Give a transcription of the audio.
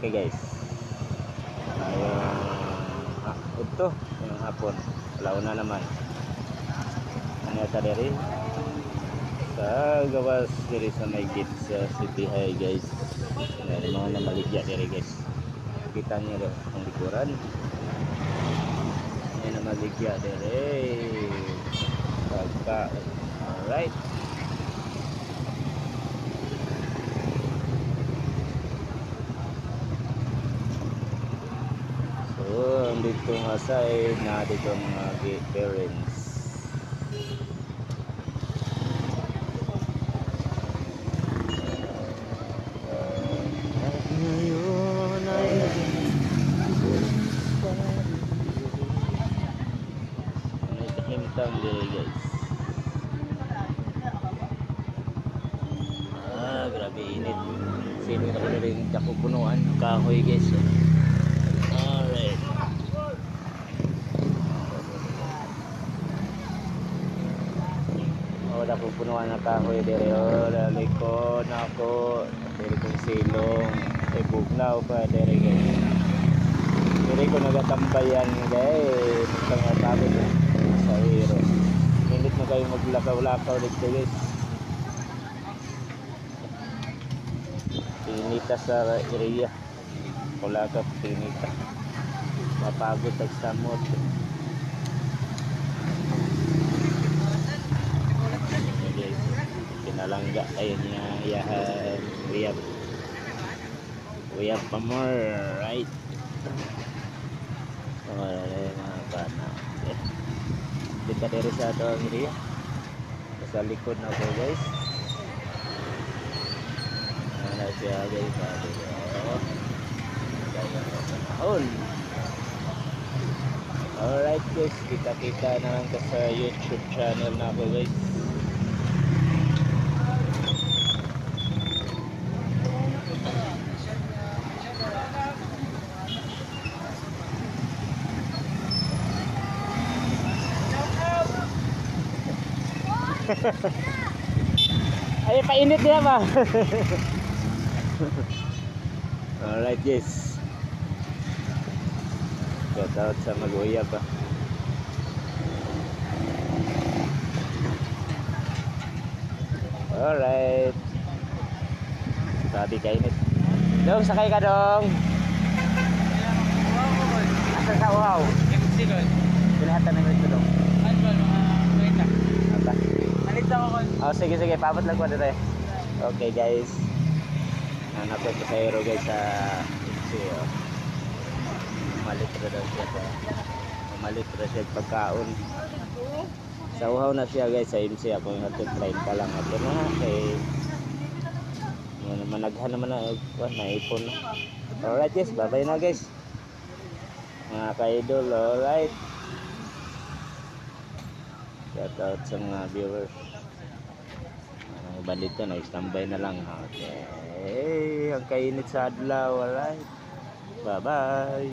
Okay guys. Ito yung hapon. Launa naman. Ano sa diri? Sa gawas diri sa may gate sa City High guys. May mga namaligya diri guys. Kita niyo ang likuran. May namaligya diri. Pagka. Alright. So, dito nga side na dito mga gate bearings. Ngayon ay may kahimtang dito guys. Grabe init. Sino na ulit rin kapupunuan kahoy guys. Alright. Napupunuan ng kahoy dere likod na ako dere kong silong ay bugnaw pa dere guys. Dere ko nagatambayan guys mga tabi sa hero. Hindi mo kayo maglakaw-lakaw dito guys. Pinita sa area kulaka pinita mapagod ang samot. Kinalangga ayun niya yahan we have pa more right. Mga bana dito dito sa ito ang area sa likod na po guys. Ano siya guys alright guys, kita naman ka sa YouTube channel na ako guys. Ay, painit niya ba? Alright guys. Shout out sa mag-uyab ba. Alright. Sabi kainit. Dong, sakay ka dong. Asa sa wow? Pinahatan namin ito dong. Oh, sige, paabot lang ko dito eh. Okay guys. Anak ko sa hero guys sa Ipsi. Malit na daw siya. Malit na siya pagkaon. Sa uhaw na siya guys sa MC. Ako yung hatid line pa lang. Ito na kay managhan naman na naipon na. Alright guys, bye bye na guys. Mga ka-idol, alright. Shout out sa mga viewers. Bandit ka na, standby na lang. Okay. Ang kainit sa adlaw. Alright. Bye bye.